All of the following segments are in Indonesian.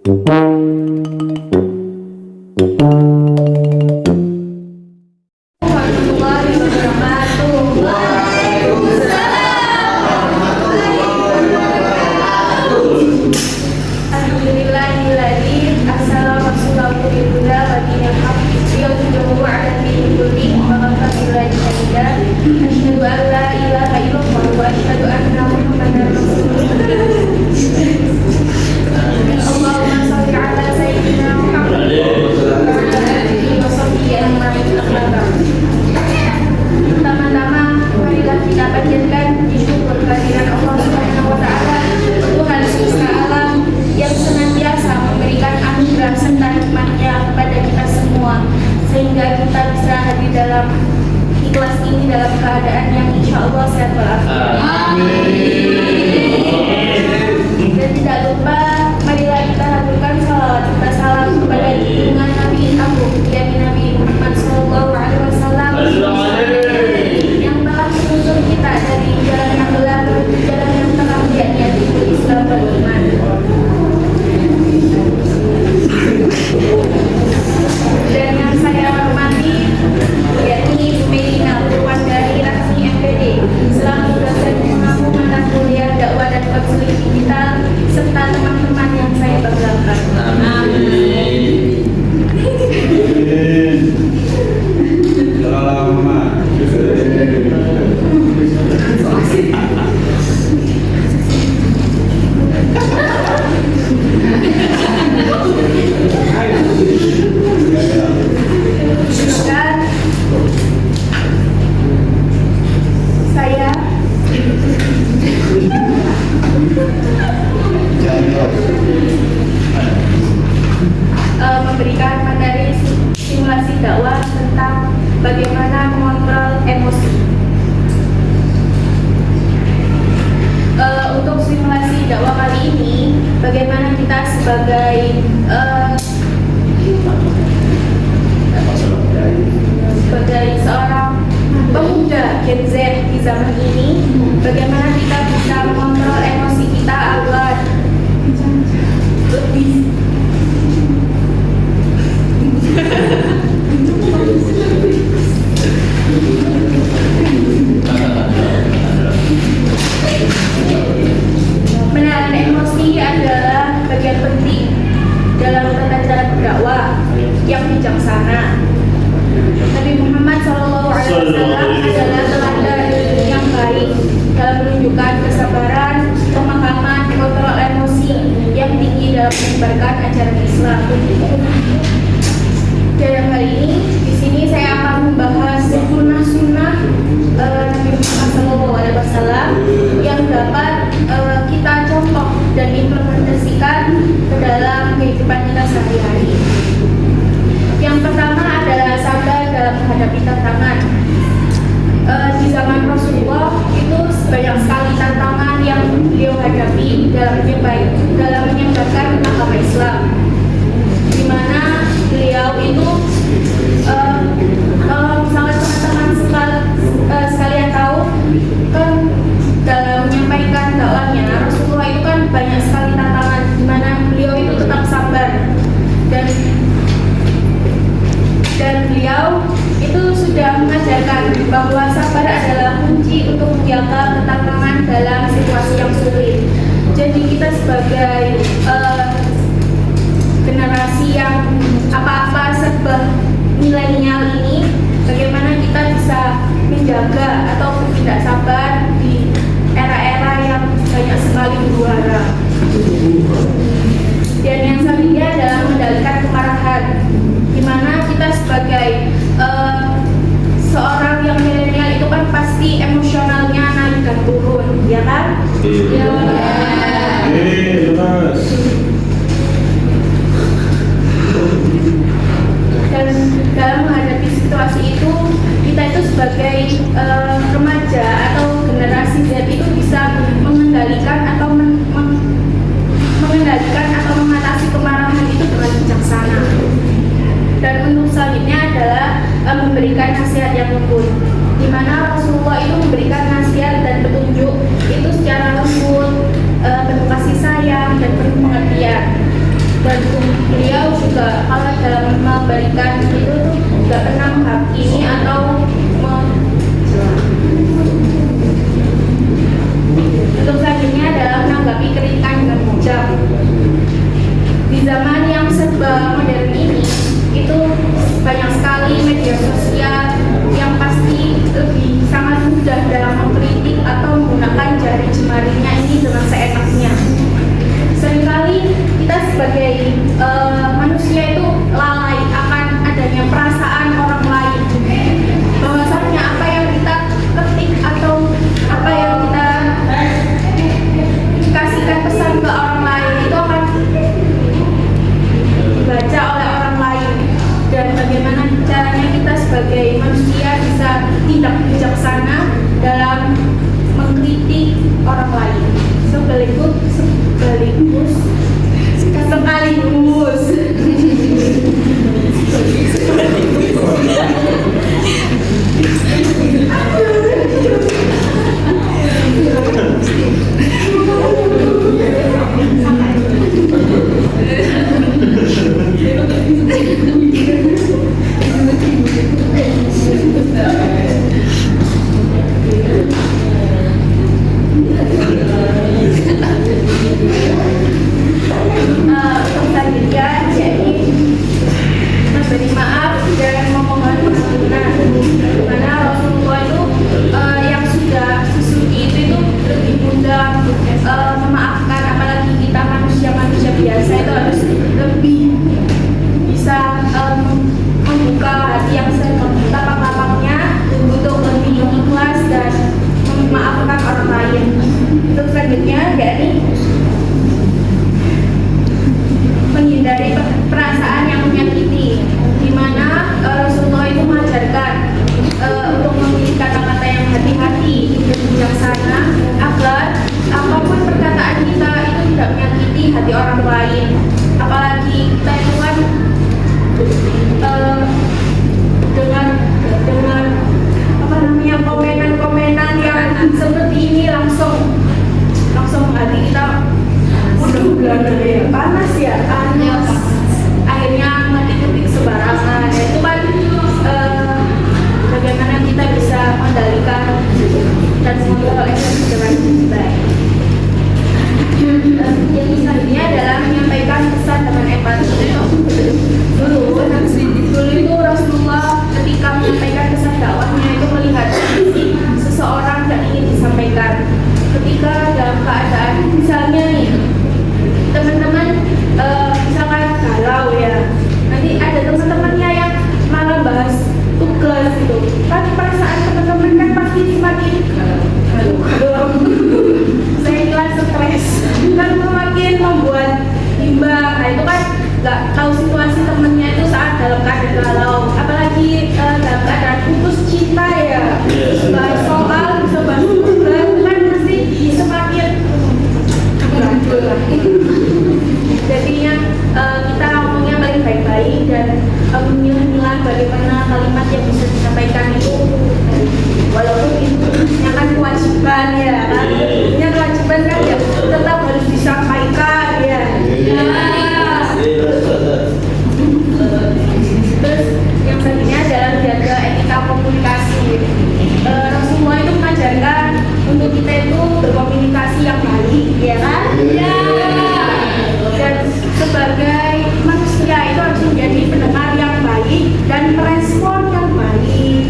warahmatullahi wabarakatuh. Alhamdulillahilladzi arsala rasulahu bil huda wa dinil haqq liyudhhirahu 'ala dini kullihi wa kafa billahi shahida. Asyhadu an la ilaha illallah wa asyhadu anna Muhammadar rasulullah. Allahumma shalli 'ala sayyidina Muhammad wa 'ala alihi wa sahbihi ajma'in. Pertama-tama marilah kita panjatkan syukur kehadiran Allah Subhanahu wa taala, Tuhan semesta alam yang senantiasa memberikan anugerah serta nikmat-Nya kepada kita semua, sehingga kita bisa hadir dalam ikhlas ini dalam keadaan yang insya Allah sehat walafiat. Dan tidak lupa marilah kita haturkan salawat serta salam kepada junjungan Nabi Agung yakni Nabi Muhammad SAW yang telah menuntun kita dari jalan yang gelap menuju jalan yang terang, yakni Islam dan iman. Dan yang saya hormati yakni Ibu Melina Purwandari Rasmi MPD selaku dosen pengampu mata kuliah dakwah dan konseling digital serta teman-teman yang saya banggakan. Saya memberikan materi simulasi dakwah tentang bagaimana mengontrol emosi. Untuk simulasi dakwah kali ini, bagaimana kita sebagai seorang pemuda Gen Z di zaman ini, bagaimana kita bisa mengontrol emosi kita agar lebih menahan emosi adalah bagian penting dalam tata cara berdakwah yang bijaksana. Nabi Muhammad SAW adalah teladan yang baik dalam menunjukkan kesabaran, pemahaman, kontrol emosi yang tinggi dalam menyebarkan ajaran Islam. Dalam hal ini, di sini saya akan membahas sunnah-sunnah Nabi Muhammad SAW yang dapat kita contoh dan implementasikan ke dalam kehidupan kita sehari-hari. Yang pertama adalah sabar dalam menghadapi tantangan. Di zaman Rasulullah itu banyak sekali tantangan yang beliau hadapi dalam menyebarkan agama Islam, di mana beliau itu kalau misalnya teman-teman sekalian tahu kan, dalam menyampaikan dakwahnya Rasulullah itu kan banyak sekali tantangan, di mana beliau itu tetap sabar dan beliau itu sudah mengajarkan bahwa sabar adalah kunci untuk menjaga ketenangan dalam situasi yang sulit. Jadi kita sebagai generasi yang apa-apa serba milenial ini, bagaimana kita bisa menjaga atau tidak sabar di era-era yang banyak sekali huru-hara. Dan yang selanjutnya adalah mengendalikan kemarahan, di mana kita sebagai seorang yang milenial itu kan pasti emosionalnya naik dan turun, ya kan? Ya. Dan dalam menghadapi situasi itu, kita itu sebagai remaja atau generasi Z itu bisa mengendalikan atau mengatasi kemarahan itu dengan bijaksana. Dan untuk selanjutnya adalah memberikan nasihat yang lembut, di mana Rasulullah itu memberikan nasihat dan petunjuk itu secara lembut, penuh kasih sayang dan penuh pengertian. Dan kalau dalam memberikan itu tuh nggak pernah menghakimi atau untuk selanjutnya adalah menanggapi kritikan dengan bijak. Di zaman yang serba modern ini, itu banyak sekali media sosial yang pasti lebih sangat mudah dalam mengkritik atau menggunakan jari jemarinya ini dengan seenaknya. Seringkali kita sebagai manusia itu lalai akan adanya perasaan orang lain, bahwasannya apa yang kita ketik atau apa yang kita kasihkan pesan ke orang lain itu akan dibaca oleh orang lain, dan bagaimana caranya kita sebagai manusia bisa tindak bijaksana dalam mengkritik orang lain sekaligus memberi maaf dan memohon pengampunan. Karena Rasulullah itu yang sudah sesuci itu lebih mudah memaafkan, apalagi kita manusia biasa itu harus lebih bisa membuka hati yang lapang-lapangnya untuk lebih ikhlas dan memaafkan orang lain. Untuk selanjutnya yakni menghindari perasaan yang menyakiti, di mana Rasulullah itu mengajarkan untuk memilih kata-kata yang hati-hati dan bijaksana agar apapun perkataan kita itu tidak menyakiti hati orang lain. Apalagi kita itu kan dengan apa namanya komenan yang seperti ini langsung hati kita panas ya, akhirnya ngetik-ngetik sembarangan. Ya, itu kan bagaimana kita bisa mengendalikan dan mengontrol emosi dengan baik. Yang selanjutnya adalah menyampaikan pesan dengan empati. Dulu itu Rasulullah ketika menyampaikan pesan dakwahnya itu melihat kondisi seseorang yang ingin disampaikan. Ketika dalam keadaan misalnya nih teman-teman misalkan galau ya, nanti ada teman-temannya yang malah bahas tugas gitu, kan perasaan teman-teman kan pasti semakin saya kira stres, kan semakin membuat bimbang. Nah itu kan nggak tahu situasi temennya itu saat dalam keadaan galau, apalagi dalam keadaan putus cinta ya, bahas soal bisa bahas tugas kan pasti semakin beracun lah. Jadinya kita ngomongnya paling baik-baik dan memilah-milah bagaimana kalimat yang bisa disampaikan itu, walaupun itu kan kewajiban ya kan, yang kewajiban kan ya tetap harus disampaikan ya. Terus yang selanjutnya adalah jaga etika komunikasi. Rasulullah itu mengajarkan untuk kita itu berkomunikasi yang baik ya kan. Dan sebagai manusia itu harus menjadi pendengar yang baik dan merespon yang baik.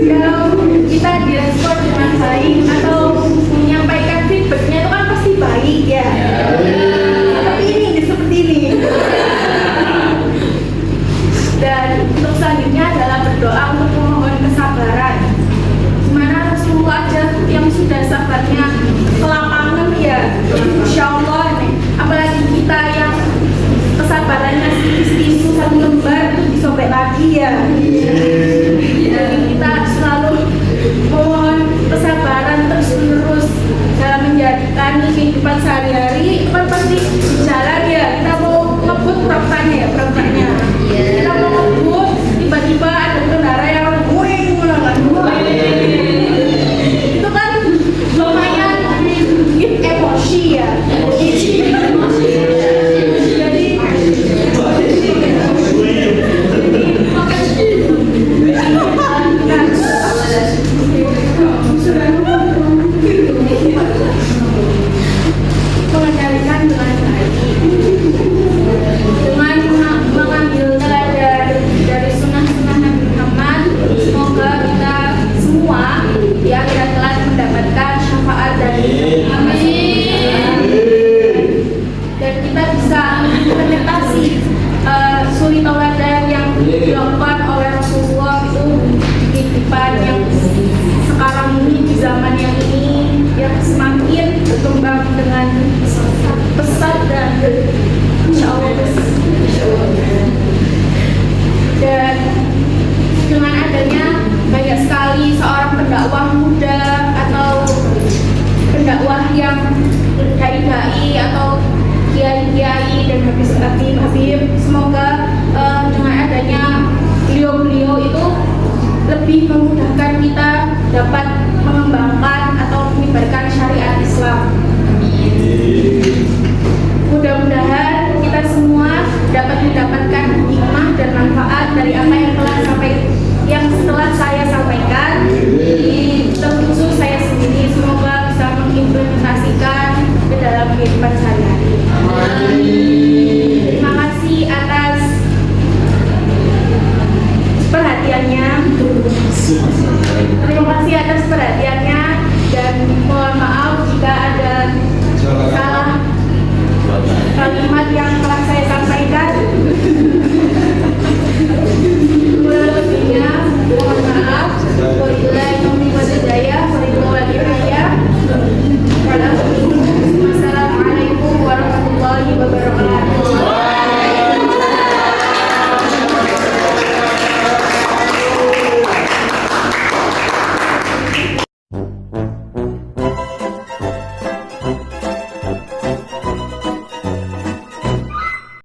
Kalau kita direspon dengan baik atau menyampaikan feedbacknya itu kan pasti baik ya. Tapi ini seperti ini. Dan untuk selanjutnya adalah berdoa untuk memohon kesabaran. Dimana Rasulullah aja yang sudah sabarnya kelapangan ya, Insya Allah nih. Apalagi kita yang kesabarannya tisu satu lembar itu disobek lagi ya. Jadi kita selalu mohon kesabaran terus-menerus dalam menjadikan kehidupan sehari-hari. Itu kan pasti jalan ya, kita mau ngebut perampakannya. Kita mau ngebut, tiba-tiba ada kendara yang wing. Habib. Semoga dengan adanya beliau-beliau itu lebih memudahkan kita dapat